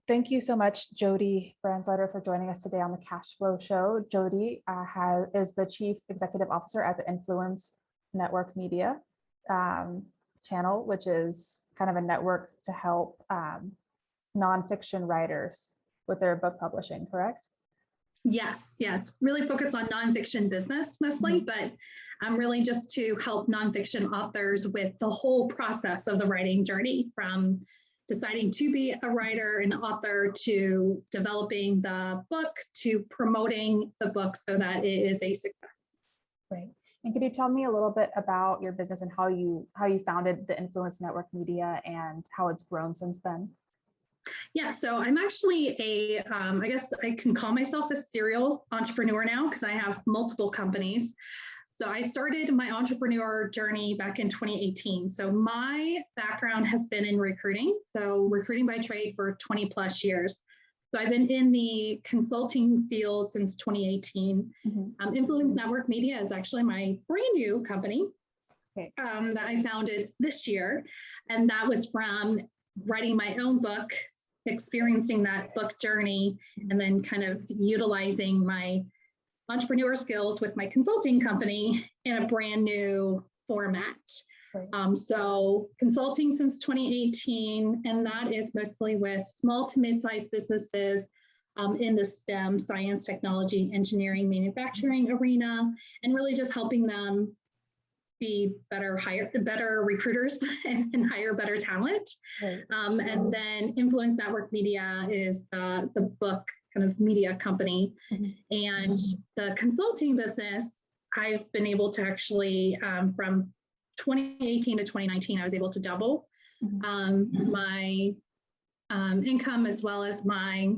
Thank you so much, Jodi Brandstetter, for joining us today on the Cash Flow Show. Jodi is the Chief Executive Officer at the Influence Network Media channel, which is kind of a network to help nonfiction writers with their book publishing, correct? Yes, yeah, it's really focused on nonfiction business mostly, but really just to help nonfiction authors with the whole process of the writing journey, from deciding to be a writer and author to developing the book to promoting the book so that it is a success. Great. And could you tell me a little bit about your business and how you founded the Influence Network Media and how it's grown since then? Yeah, so I'm actually I guess I can call myself a serial entrepreneur now because I have multiple companies. So I started my entrepreneur journey back in 2018. So my background has been in recruiting. So recruiting by trade for 20 plus years. So I've been in the consulting field since 2018. Influence Network Media is actually my brand new company that I founded this year. And that was from writing my own book, experiencing that book journey, and then kind of utilizing my entrepreneur skills with my consulting company in a brand new format. So consulting since 2018, and that is mostly with small to mid-sized businesses in the STEM, science, technology, engineering, manufacturing arena, and really just helping them be better recruiters and hire better talent. And then Influence Network Media is the book kind of media company. And the consulting business, I've been able to actually, from 2018 to 2019, I was able to double my income as well as my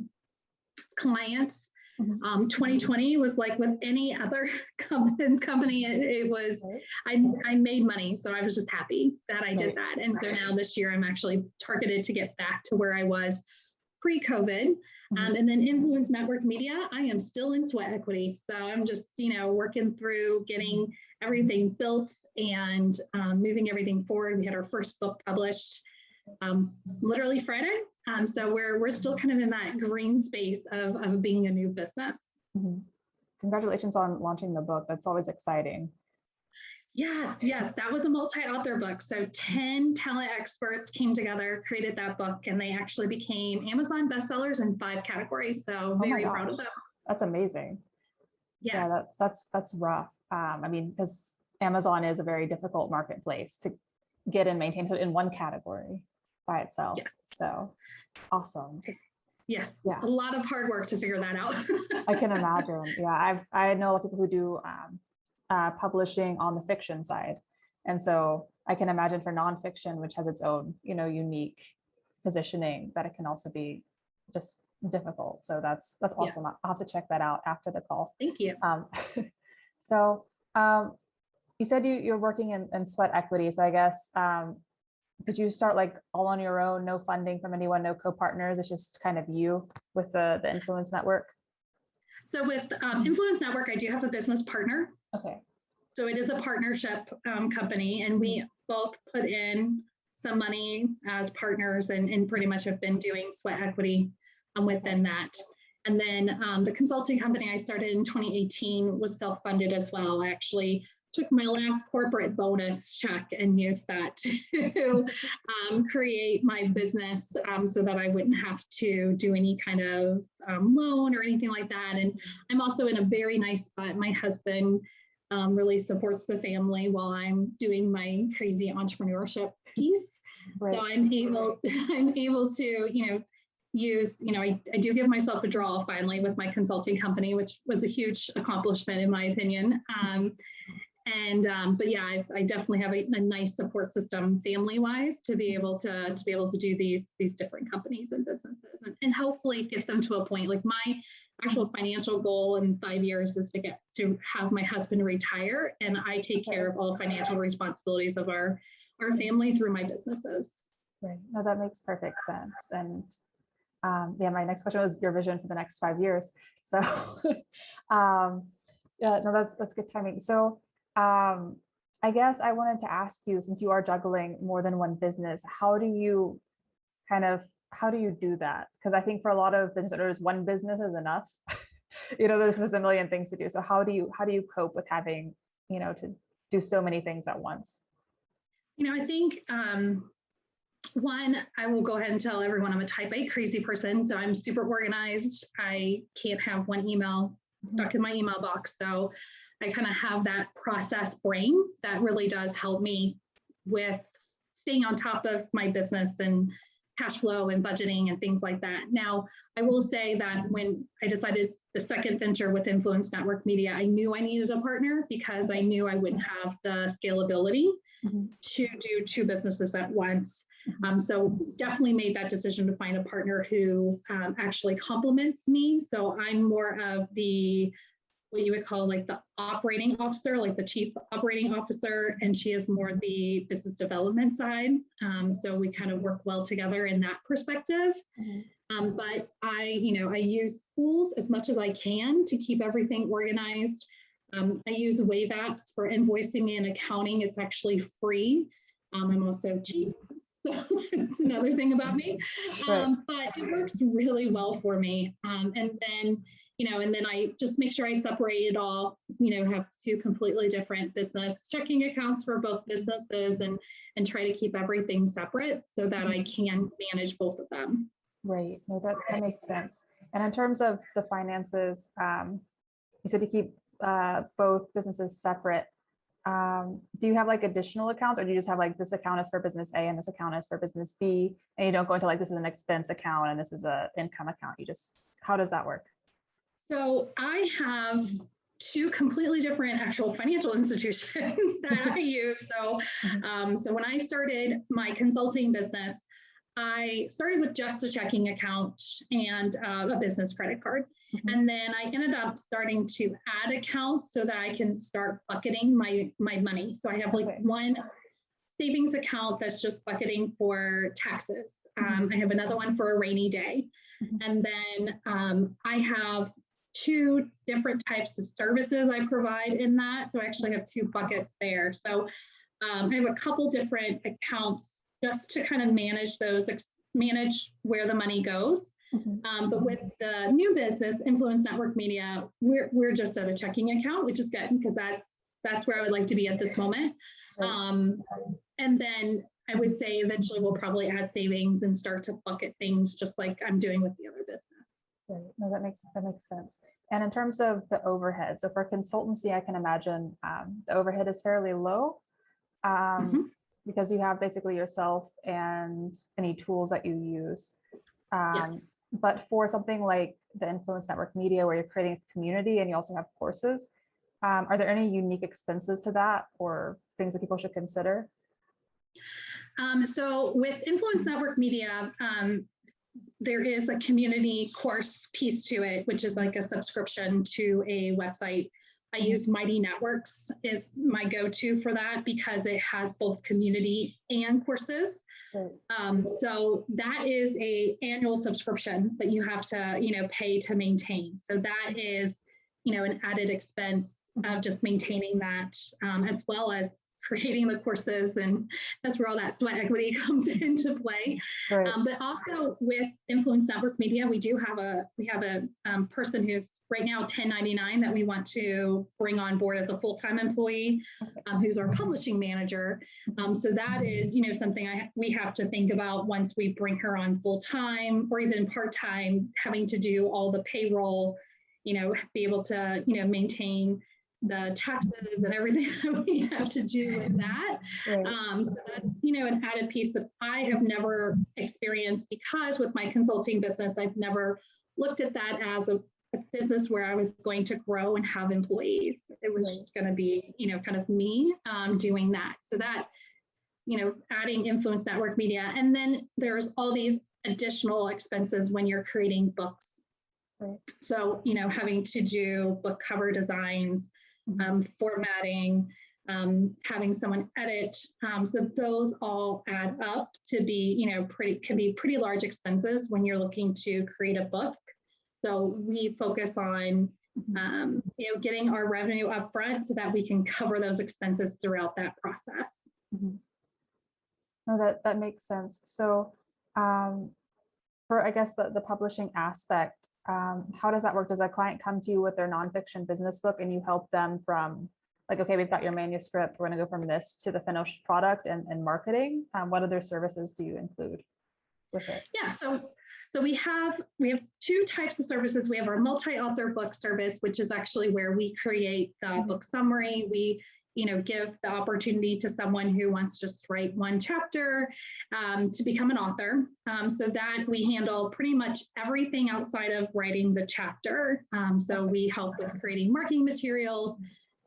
clients. 2020 was like with any other company, it was, I made money. So I was just happy that I did that. And so now this year I'm actually targeted to get back to where I was pre-COVID. And then Influence Network Media, I am still in sweat equity. So I'm just, working through getting everything built and moving everything forward. We had our first book published literally Friday. So we're still kind of in that green space of being a new business. Congratulations on launching the book. That's always exciting. Yes, that was a multi-author book. So 10 talent experts came together, created that book, and they actually became Amazon bestsellers in 5 categories. So very proud of them. That's amazing. Yes. Yeah, that's rough. I mean, because Amazon is a very difficult marketplace to get and maintain in one category by itself. Yes. So awesome. Yes, a lot of hard work to figure that out. I can imagine. Yeah, I know a lot of people who do publishing on the fiction side. And so I can imagine for nonfiction, which has its own, unique positioning, that it can also be just difficult. So that's awesome. Yes. I'll have to check that out after the call. Thank you. So you said you're working in sweat equity. So I guess, did you start like all on your own, no funding from anyone, no co-partners? It's just kind of you with the Influence Network? So with Influence Network, I do have a business partner. Okay. So it is a partnership company, and we both put in some money as partners and pretty much have been doing sweat equity within that. And then the consulting company I started in 2018 was self-funded as well. I actually took my last corporate bonus check and used that to create my business so that I wouldn't have to do any kind of loan or anything like that. And I'm also in a very nice spot. My husband really supports the family while I'm doing my crazy entrepreneurship piece. Right. So I'm able to, use, I do give myself a draw finally with my consulting company, which was a huge accomplishment in my opinion. But yeah, I definitely have a nice support system family-wise to be able to do these different companies and businesses and hopefully get them to a point. Like my actual financial goal in 5 years is to have my husband retire, and I take care of all financial responsibilities of our family through my businesses. Right. No, that makes perfect sense. And my next question was your vision for the next 5 years. So that's good timing. So I guess I wanted to ask you, since you are juggling more than one business, how do you kind of how do you do that? Because I think for a lot of business owners, one business is enough. There's a million things to do. So how do you cope with having, to do so many things at once? I think one, I will go ahead and tell everyone I'm a type A crazy person. So I'm super organized. I can't have one email stuck in my email box. So I kind of have that process brain that really does help me with staying on top of my business and cash flow and budgeting and things like that. Now, I will say that when I decided the second venture with Influence Network Media, I knew I needed a partner because I knew I wouldn't have the scalability to do two businesses at once. So definitely made that decision to find a partner who actually complements me. So I'm more of the, what you would call like the operating officer, like the chief operating officer, and she is more the business development side. So we kind of work well together in that perspective. But I use tools as much as I can to keep everything organized. I use Wave apps for invoicing and accounting. It's actually free. I'm also cheap. So that's another thing about me. But it works really well for me. And then I just make sure I separate it all, have two completely different business checking accounts for both businesses and try to keep everything separate so that I can manage both of them. Right. No, that makes sense. And in terms of the finances, you said to keep both businesses separate. Do you have like additional accounts, or do you just have like this account is for business A and this account is for business B, and you don't go into like this is an expense account and this is an income account? How does that work? So I have two completely different actual financial institutions that I use. So, so when I started my consulting business, I started with just a checking account and a business credit card. And then I ended up starting to add accounts so that I can start bucketing my money. So I have like one savings account that's just bucketing for taxes. I have another one for a rainy day. And then I have two different types of services I provide in that. So I actually have two buckets there. So I have a couple different accounts just to kind of manage where the money goes. But with the new business, Influence Network Media, we're just at a checking account, which is good because that's where I would like to be at this moment. And then I would say eventually we'll probably add savings and start to bucket things just like I'm doing with the other business. Right. No, that makes sense. And in terms of the overhead, so for consultancy, I can imagine the overhead is fairly low because you have basically yourself and any tools that you use. Yes. But for something like the Influence Network Media, where you're creating a community and you also have courses, are there any unique expenses to that or things that people should consider? So with Influence Network Media, there is a community course piece to it, which is like a subscription to a website. I use Mighty Networks is my go-to for that because it has both community and courses. So that is an annual subscription that you have to, pay to maintain. So that is, an added expense of just maintaining that, as well as creating the courses, and that's where all that sweat equity comes into play. But also with Influence Network Media, we have a person who's right now 1099 that we want to bring on board as a full-time employee, who's our publishing manager. So that is, something we have to think about once we bring her on full-time or even part-time, having to do all the payroll, be able to, maintain the taxes and everything that we have to do with that. So that's, an added piece that I have never experienced because with my consulting business, I've never looked at that as a business where I was going to grow and have employees. It was just going to be, kind of me doing that. So that, adding Influence Network Media. And then there's all these additional expenses when you're creating books. So, having to do book cover designs, formatting, having someone edit. So those all add up to be, can be pretty large expenses when you're looking to create a book. So we focus on, getting our revenue up front so that we can cover those expenses throughout that process. No, that makes sense. So For, I guess, the publishing aspect, how does that work? Does a client come to you with their nonfiction business book and you help them from like, okay, we've got your manuscript, we're going to go from this to the finished product and marketing? What other services do you include with it? Yeah, so we have two types of services. We have our multi-author book service, which is actually where we create the book summary. We give the opportunity to someone who wants to just write one chapter to become an author. So that we handle pretty much everything outside of writing the chapter. So we help with creating marketing materials,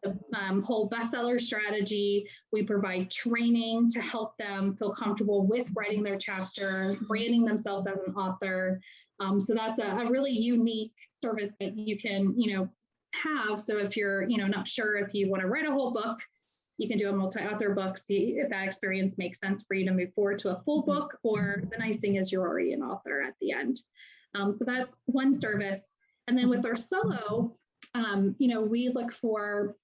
the whole bestseller strategy. We provide training to help them feel comfortable with writing their chapter, branding themselves as an author. So that's a really unique service that you can, have. So if you're, not sure if you want to write a whole book, you can do a multi-author book, see if that experience makes sense for you to move forward to a full book, or the nice thing is you're already an author at the end. So that's one service. And then with our solo, we look for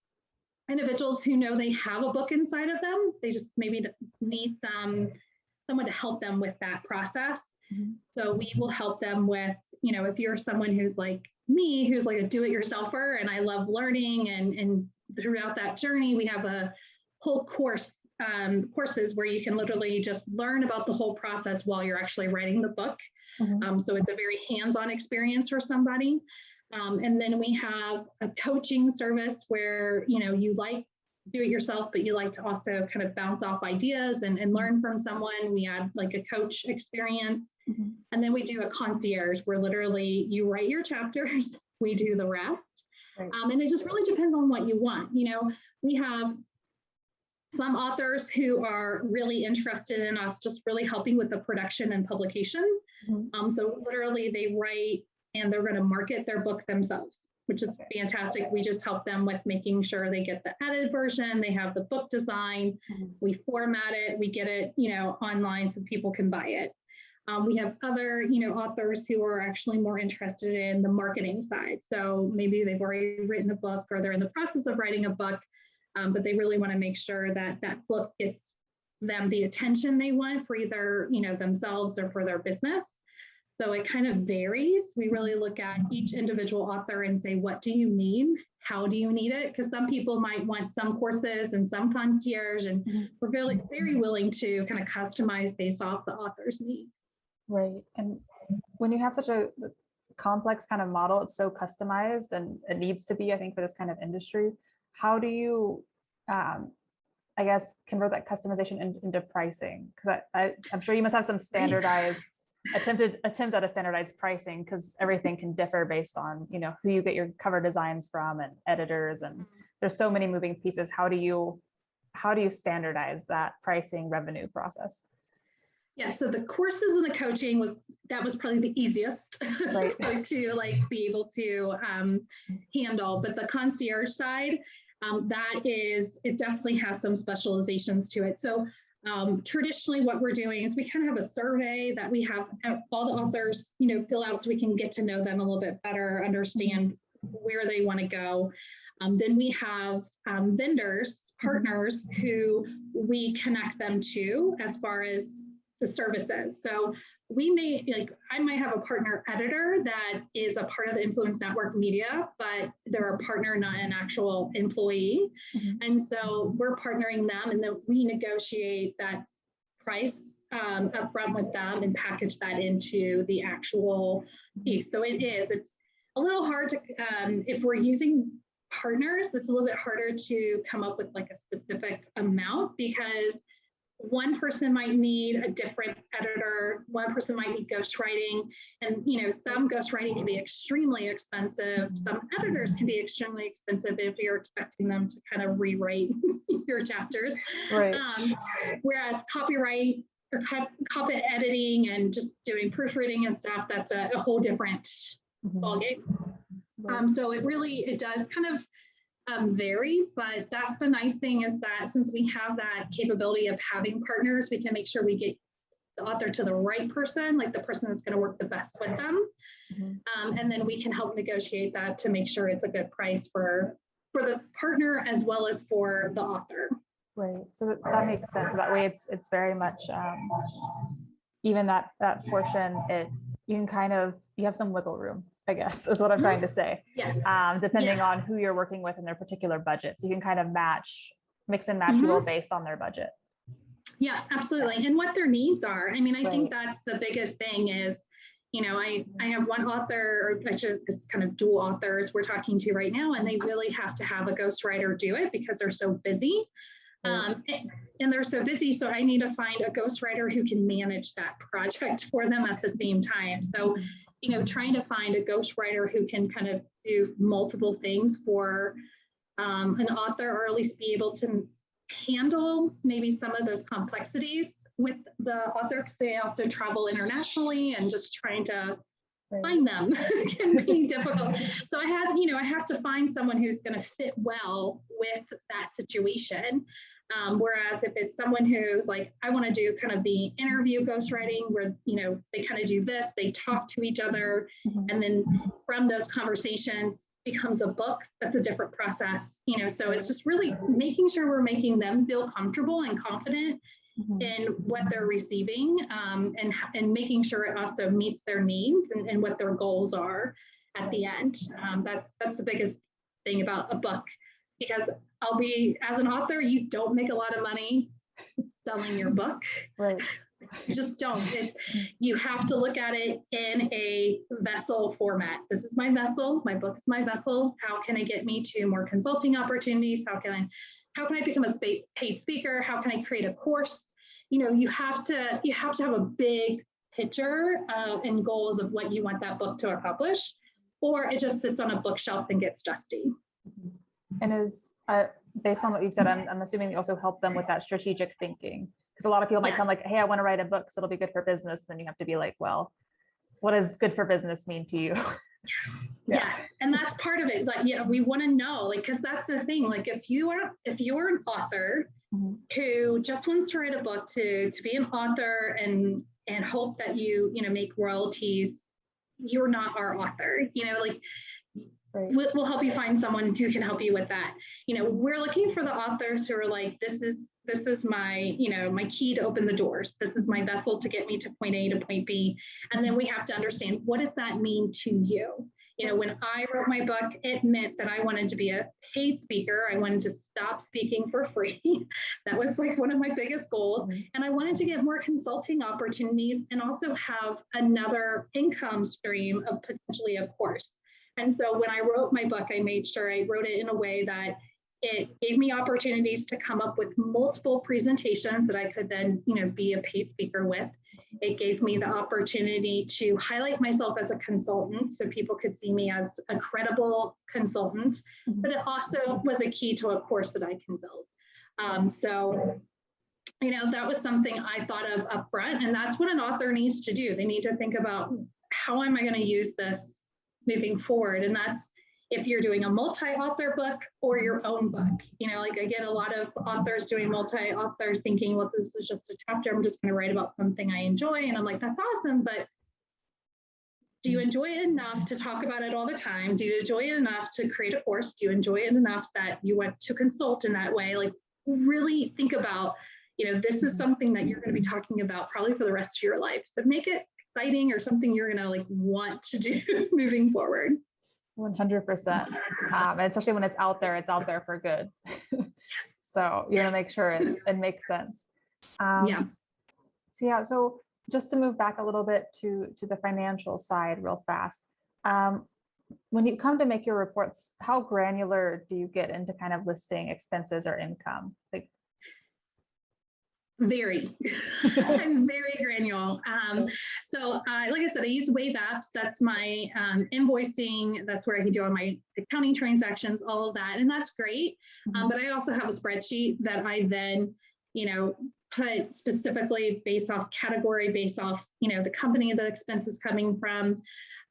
individuals who know they have a book inside of them. They just maybe need someone to help them with that process. So we will help them with, if you're someone who's like me, who's like a do-it-yourselfer, and I love learning, and throughout that journey, we have a whole courses where you can literally just learn about the whole process while you're actually writing the book. So it's a very hands-on experience for somebody. And then we have a coaching service where, you like do it yourself, but you like to also kind of bounce off ideas and learn from someone. We add like a coach experience. And then we do a concierge where literally you write your chapters, we do the rest. Right. And it just really depends on what you want. We have some authors who are really interested in us just really helping with the production and publication. So literally they write and they're going to market their book themselves, which is fantastic. We just help them with making sure they get the edited version, they have the book design, we format it, we get it, online so people can buy it. We have other, authors who are actually more interested in the marketing side. So maybe they've already written a book or they're in the process of writing a book, but they really want to make sure that that book gets them the attention they want for either, themselves or for their business. So it kind of varies. We really look at each individual author and say, what do you need? How do you need it? Because some people might want some courses and some concierge, and we're very, very willing to kind of customize based off the author's needs. Right. And when you have such a complex kind of model, it's so customized, and it needs to be, I think, for this kind of industry. How do you, I guess, convert that customization into pricing? Because I'm sure you must have some standardized attempt at a standardized pricing, because everything can differ based on, who you get your cover designs from and editors, and there's so many moving pieces. How do you standardize that pricing revenue process? Yeah, so the courses and the coaching was probably the easiest right. to be able to handle. But the concierge side, it definitely has some specializations to it. So traditionally what we're doing is we kind of have a survey that we have all the authors, fill out so we can get to know them a little bit better, understand where they want to go. Then we have vendors, partners who we connect them to as far as the services. So I might have a partner editor that is a part of the Influence Network media, but they're a partner, not an actual employee. And so we're partnering them, and then we negotiate that price upfront with them and package that into the actual piece. So it's a little hard to, if we're using partners, it's a little bit harder to come up with like a specific amount, because one person might need a different editor, one person might need ghostwriting, and some ghostwriting can be extremely expensive. Some editors can be extremely expensive if you're expecting them to kind of rewrite your chapters. Right. Whereas copyright or copy editing and just doing proofreading and stuff, that's a whole different ballgame. Right. So it does kind of vary, but that's the nice thing, is that since we have that capability of having partners, we can make sure we get the author to the right person, like the person that's going to work the best with them. And then we can help negotiate that to make sure it's a good price for the partner as well as for the author. Right. So that makes sense. So that way it's very much even that portion, you have some wiggle room, I guess, is what I'm trying to say. Yes. Depending Yes. on who you're working with in their particular budget. So you can kind of mix and match people based on their budget. Yeah, absolutely. And what their needs are. I mean, I think Right. that's the biggest thing is, I have one author, or actually it's kind of dual authors we're talking to right now, and they really have to have a ghostwriter do it because they're so busy. Right. And they're so busy. So I need to find a ghostwriter who can manage that project for them at the same time. So, trying to find a ghostwriter who can kind of do multiple things for an author, or at least be able to handle maybe some of those complexities with the author, because they also travel internationally, and just trying to find them can be difficult. So I have to find someone who's going to fit well with that situation. Whereas if it's someone who's like, I want to do kind of the interview ghostwriting where, they kind of do this, they talk to each other, and then from those conversations becomes a book, that's a different process, so it's just really making sure we're making them feel comfortable and confident in what they're receiving, and making sure it also meets their needs and what their goals are at the end. That's the biggest thing about a book, because as an author, you don't make a lot of money selling your book. Right. You just don't. You have to look at it in a vessel format. This is my vessel. My book is my vessel. How can it get me to more consulting opportunities? How can I become a paid speaker? How can I create a course? You have to have a big picture and goals of what you want that book to accomplish, or it just sits on a bookshelf and gets dusty. And is based on what you've said, I'm assuming you also help them with that strategic thinking, because a lot of people might come like, hey, I want to write a book because it'll be good for business. Then you have to be like, well, what does good for business mean to you? Yes. And that's part of it. Like, we want to know, like, because that's the thing. Like, if you're an author who just wants to write a book to be an author and hope that you make royalties, you're not our author. Right. We'll help you find someone who can help you with that. We're looking for the authors who are like, this is my, my key to open the doors. This is my vessel to get me to point A to point B. And then we have to understand, what does that mean to you? When I wrote my book, it meant that I wanted to be a paid speaker. I wanted to stop speaking for free. That was like one of my biggest goals. And I wanted to get more consulting opportunities and also have another income stream of potentially a course. And so when I wrote my book, I made sure I wrote it in a way that it gave me opportunities to come up with multiple presentations that I could then, be a paid speaker with. It gave me the opportunity to highlight myself as a consultant so people could see me as a credible consultant, but it also was a key to a course that I can build. So that was something I thought of up front, and that's what an author needs to do. They need to think about, how am I going to use this moving forward? And that's if you're doing a multi-author book or your own book. Like I get a lot of authors doing multi-author thinking, well, this is just a chapter. I'm just going to write about something I enjoy. And I'm like, that's awesome. But do you enjoy it enough to talk about it all the time? Do you enjoy it enough to create a course? Do you enjoy it enough that you want to consult in that way? Like, really think about, this is something that you're going to be talking about probably for the rest of your life. So make it exciting or something you're going to like want to do moving forward. 100%. And especially when it's out there for good. So you want to make sure it makes sense. So just to move back a little bit to the financial side real fast. When you come to make your reports, how granular do you get into kind of listing expenses or income? Very. I'm very granular. So like I said, I use Wave apps. That's my invoicing. That's where I can do all my accounting transactions, all of that. And that's great. But I also have a spreadsheet that I then, put specifically based off category, based off, the company the expenses coming from.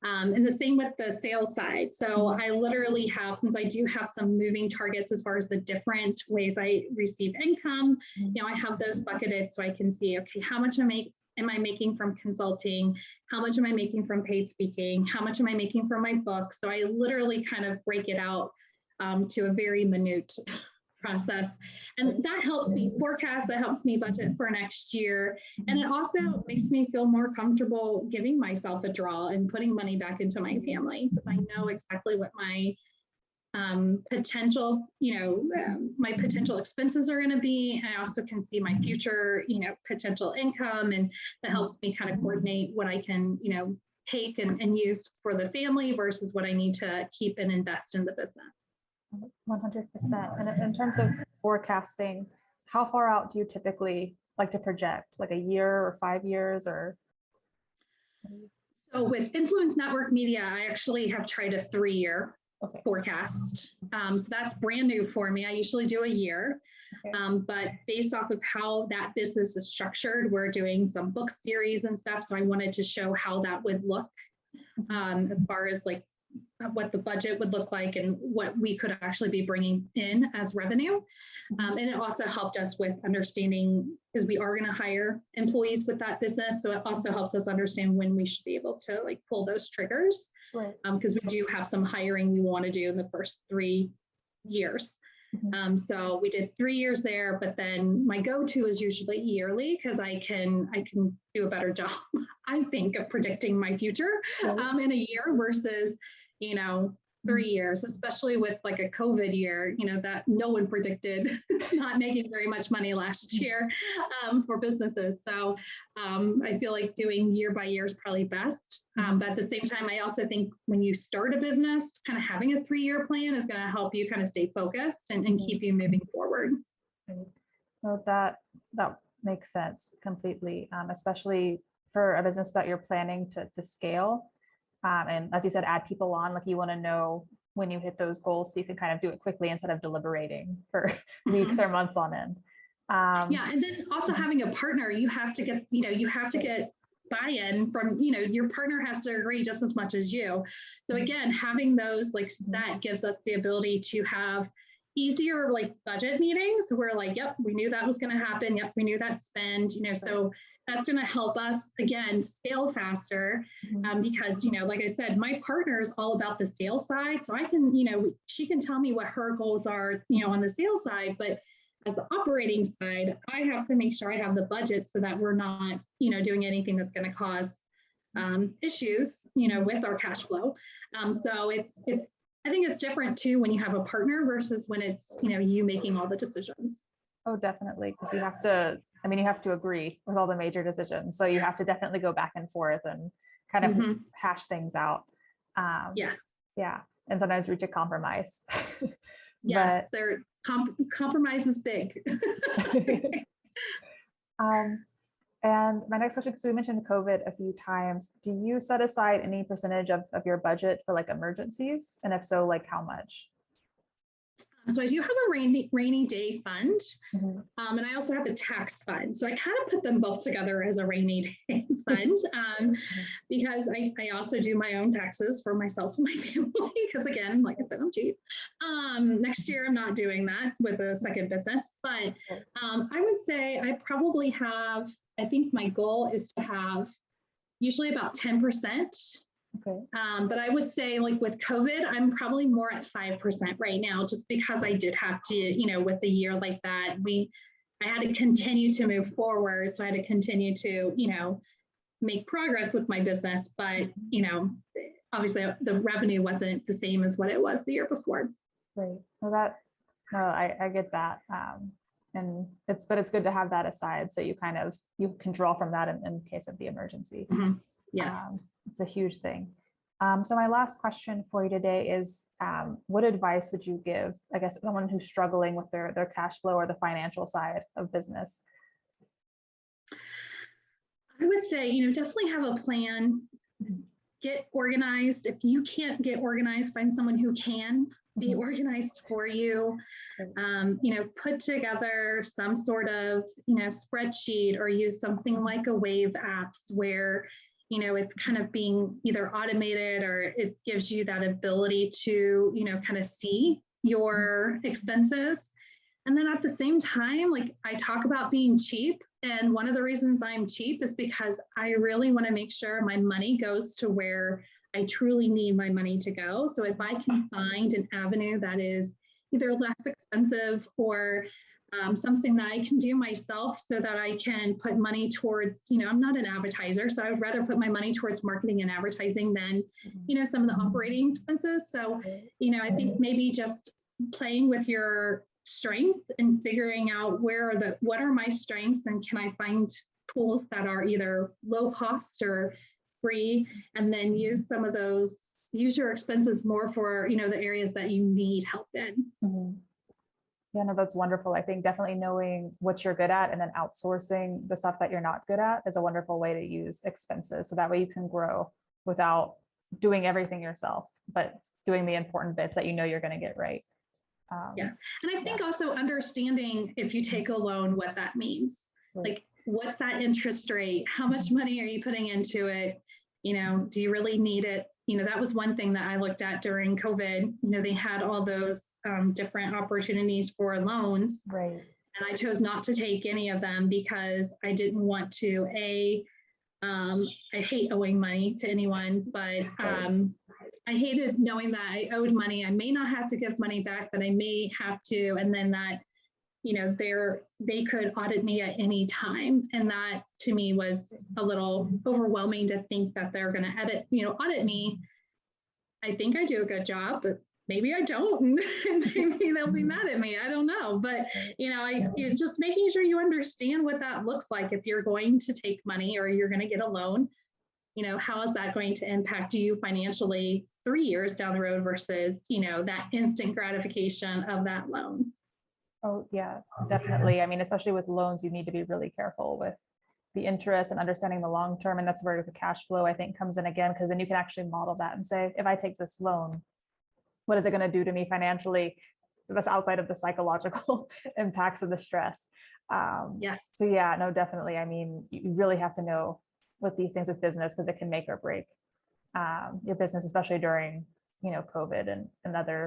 And the same with the sales side. So I literally have, since I do have some moving targets as far as the different ways I receive income, I have those bucketed so I can see, okay, how much am I making from consulting? How much am I making from paid speaking? How much am I making from my book? So I literally kind of break it out to a very minute process. And that helps me forecast, that helps me budget for next year. And it also makes me feel more comfortable giving myself a draw and putting money back into my family, because I know exactly what my potential, my potential expenses are going to be. I also can see my future, potential income, and that helps me kind of coordinate what I can, take and use for the family versus what I need to keep and invest in the business. 100%. And in terms of forecasting, how far out do you typically like to project, like a year or 5 years or? So with Influence Network Media, I actually have tried a 3-year forecast. So that's brand new for me. I usually do a year, but based off of how that business is structured, we're doing some book series and stuff. So I wanted to show how that would look as far as like what the budget would look like and what we could actually be bringing in as revenue. And it also helped us with understanding, because we are going to hire employees with that business. So it also helps us understand when we should be able to like pull those triggers. Right. Because we do have some hiring we want to do in the first 3 years. So we did 3 years there, but then my go-to is usually yearly, because I can do a better job, I think, of predicting my future in a year versus 3 years, especially with like a COVID year, that no one predicted not making very much money last year for businesses. So I feel like doing year by year is probably best. But at the same time, I also think when you start a business, kind of having a 3-year plan is going to help you kind of stay focused and keep you moving forward. Well, that makes sense completely, especially for a business that you're planning to scale. And as you said, add people on, like you want to know when you hit those goals so you can kind of do it quickly instead of deliberating for weeks or months on end. Yeah. And then also having a partner, you have to get buy-in from, your partner has to agree just as much as you. So again, having those that gives us the ability to have easier budget meetings where yep, we knew that was going to happen. Yep, we knew that spend, so that's going to help us again scale faster because like I said, my partner is all about the sales side, so I can she can tell me what her goals are on the sales side, but as the operating side, I have to make sure I have the budget so that we're not doing anything that's going to cause issues with our cash flow. So it's I think it's different too when you have a partner versus when it's, you making all the decisions. Oh, definitely. Because you have to agree with all the major decisions. So you have to definitely go back and forth and kind of hash things out. Yes. Yeah. And sometimes reach a compromise. Yes. Compromise is big. And my next question, because we mentioned COVID a few times, do you set aside any percentage of your budget for emergencies? And if so, how much? So I do have a rainy day fund, and I also have a tax fund. So I kind of put them both together as a rainy day fund because I also do my own taxes for myself and my family. Because again, like I said, I'm cheap. Next year, I'm not doing that with a second business, but I would say I probably have. I think my goal is to have usually about 10%. Okay. But I would say with COVID, I'm probably more at 5% right now, just because I did have to, with a year like that, I had to continue to move forward. So I had to continue to, make progress with my business. But, obviously the revenue wasn't the same as what it was the year before. Right. Well, I get that. And it's good to have that aside. So you can draw from that in case of the emergency. Yes. It's a huge thing. So my last question for you today is, what advice would you give, I guess, someone who's struggling with their cash flow or the financial side of business? I would say, definitely have a plan, get organized. If you can't get organized, find someone who can be organized for you. Put together some sort of, spreadsheet, or use something like a Wave apps where, it's kind of being either automated or it gives you that ability to, kind of see your expenses. And then at the same time, I talk about being cheap. And one of the reasons I'm cheap is because I really want to make sure my money goes to where I truly need my money to go. So if I can find an avenue that is either less expensive or something that I can do myself so that I can put money towards, I'm not an advertiser, so I would rather put my money towards marketing and advertising than, some of the operating expenses. So, I think maybe just playing with your strengths and figuring out what are my strengths, and can I find tools that are either low cost or free, and then use your expenses more for, the areas that you need help in. Yeah, no, that's wonderful. I think definitely knowing what you're good at and then outsourcing the stuff that you're not good at is a wonderful way to use expenses. So that way you can grow without doing everything yourself, but doing the important bits that you're going to get right. Yeah. And I think also understanding, if you take a loan, what that means. Right. Like, what's that interest rate? How much money are you putting into it? Do you really need it? That was one thing that I looked at during COVID. They had all those different opportunities for loans. Right. And I chose not to take any of them because I didn't want to, I hate owing money to anyone, but I hated knowing that I owed money. I may not have to give money back, but I may have to. And then that, they could audit me at any time. And that to me was a little overwhelming to think that they're going to audit me. I think I do a good job, but maybe I don't. Maybe they'll be mad at me. I don't know. But, just making sure you understand what that looks like. If you're going to take money or you're going to get a loan, how is that going to impact you financially 3 years down the road versus, that instant gratification of that loan? Oh, yeah, definitely. I mean, especially with loans, you need to be really careful with the interest and understanding the long term. And that's where the cash flow, I think, comes in again, because then you can actually model that and say, if I take this loan, what is it going to do to me financially? That's outside of the psychological impacts of the stress. Yes. So yeah, no, definitely. I mean, you really have to know with these things with business, because it can make or break your business, especially during, COVID and other,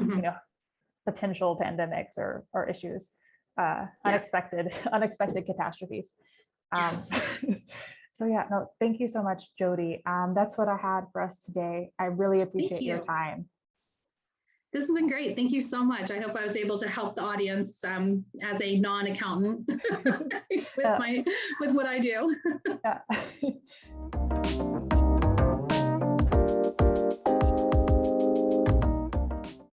potential pandemics or issues, unexpected catastrophes. Yes. So yeah, no, thank you so much, Jodi. That's what I had for us today. I really appreciate your time. This has been great. Thank you so much. I hope I was able to help the audience as a non-accountant with what I do. Yeah.